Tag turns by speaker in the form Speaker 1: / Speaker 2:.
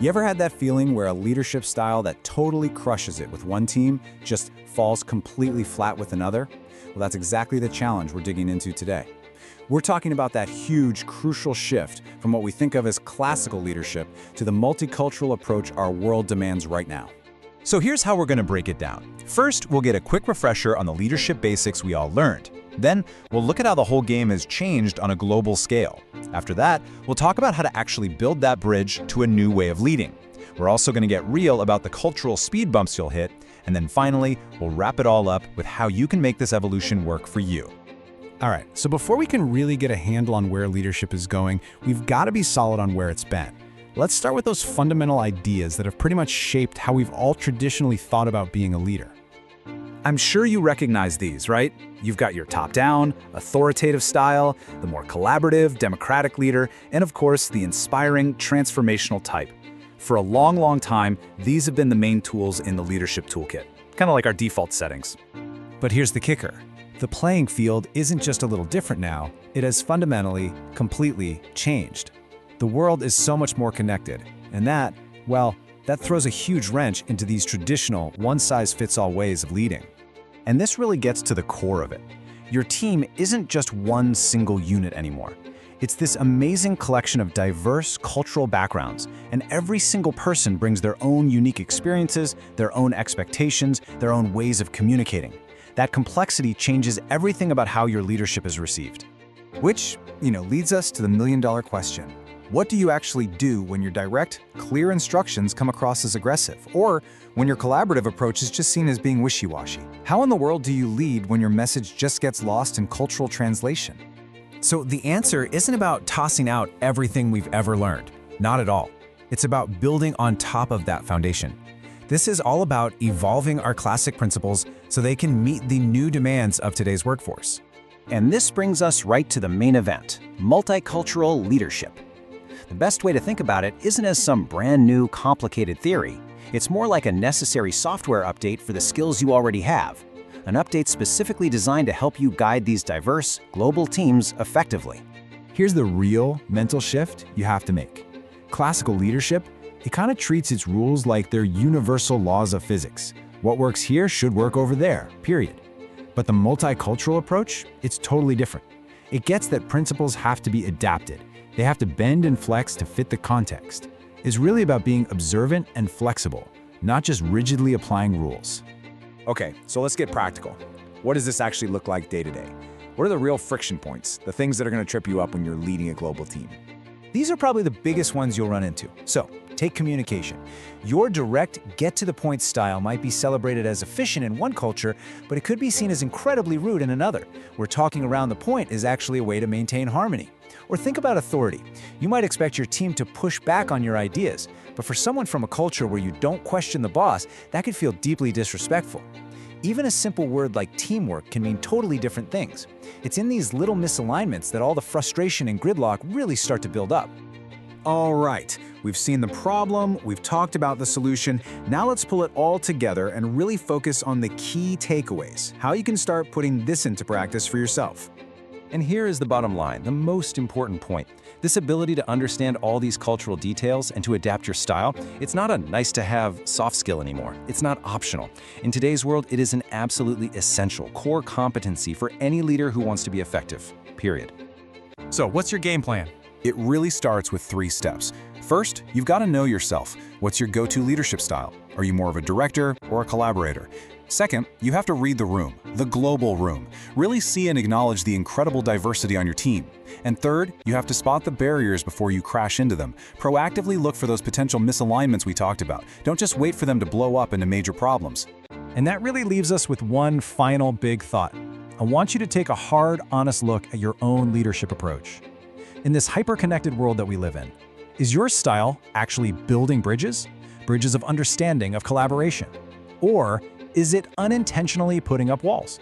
Speaker 1: You ever had that feeling where a leadership style that totally crushes it with one team just falls completely flat with another? Well, that's exactly the challenge we're digging into today. We're talking about that huge, crucial shift from what we think of as classical leadership to the multicultural approach our world demands right now.
Speaker 2: So here's how we're going to break it down. First, we'll get a quick refresher on the leadership basics we all learned. Then, we'll look at how the whole game has changed on a global scale. After that, we'll talk about how to actually build that bridge to a new way of leading. We're also going to get real about the cultural speed bumps you'll hit. And then finally, we'll wrap it all up with how you can make this evolution work for you.
Speaker 1: All right, so before we can really get a handle on where leadership is going, we've got to be solid on where it's been. Let's start with those fundamental ideas that have pretty much shaped how we've all traditionally thought about being a leader.
Speaker 3: I'm sure you recognize these, right? You've got your top-down, authoritative style, the more collaborative, democratic leader, and of course, the inspiring, transformational type. For a long, long time, these have been the main tools in the leadership toolkit, kind of like our default settings.
Speaker 1: But here's the kicker. The playing field isn't just a little different now, it has fundamentally, completely changed. The world is so much more connected, and that throws a huge wrench into these traditional, one-size-fits-all ways of leading. And this really gets to the core of it. Your team isn't just one single unit anymore. It's this amazing collection of diverse cultural backgrounds, and every single person brings their own unique experiences, their own expectations, their own ways of communicating. That complexity changes everything about how your leadership is received. Which, leads us to the million-dollar question. What do you actually do when your direct, clear instructions come across as aggressive? Or when your collaborative approach is just seen as being wishy-washy? How in the world do you lead when your message just gets lost in cultural translation? So the answer isn't about tossing out everything we've ever learned. Not at all. It's about building on top of that foundation. This is all about evolving our classic principles so they can meet the new demands of today's workforce.
Speaker 4: And this brings us right to the main event, multicultural leadership. The best way to think about it isn't as some brand new, complicated theory. It's more like a necessary software update for the skills you already have. An update specifically designed to help you guide these diverse, global teams effectively.
Speaker 1: Here's the real mental shift you have to make. Classical leadership, it kind of treats its rules like they're universal laws of physics. What works here should work over there, period. But the multicultural approach, it's totally different. It gets that principles have to be adapted. They have to bend and flex to fit the context. It's really about being observant and flexible, not just rigidly applying rules.
Speaker 3: Okay, so let's get practical. What does this actually look like day to day? What are the real friction points, the things that are going to trip you up when you're leading a global team?
Speaker 1: These are probably the biggest ones you'll run into. So, take communication. Your direct, get-to-the-point style might be celebrated as efficient in one culture, but it could be seen as incredibly rude in another, where talking around the point is actually a way to maintain harmony. Or think about authority. You might expect your team to push back on your ideas, but for someone from a culture where you don't question the boss, that could feel deeply disrespectful. Even a simple word like teamwork can mean totally different things. It's in these little misalignments that all the frustration and gridlock really start to build up. All right, we've seen the problem, we've talked about the solution. Now let's pull it all together and really focus on the key takeaways, how you can start putting this into practice for yourself.
Speaker 2: And here is the bottom line, the most important point. This ability to understand all these cultural details and to adapt your style, it's not a nice-to-have soft skill anymore. It's not optional. In today's world, it is an absolutely essential core competency for any leader who wants to be effective, period.
Speaker 1: So what's your game plan? It really starts with 3 steps. First, you've got to know yourself. What's your go-to leadership style? Are you more of a director or a collaborator? Second, you have to read the room, the global room. Really see and acknowledge the incredible diversity on your team. And third, you have to spot the barriers before you crash into them. Proactively look for those potential misalignments we talked about. Don't just wait for them to blow up into major problems. And that really leaves us with one final big thought. I want you to take a hard, honest look at your own leadership approach. In this hyper-connected world that we live in, is your style actually building bridges? Bridges of understanding, of collaboration? Or is it unintentionally putting up walls?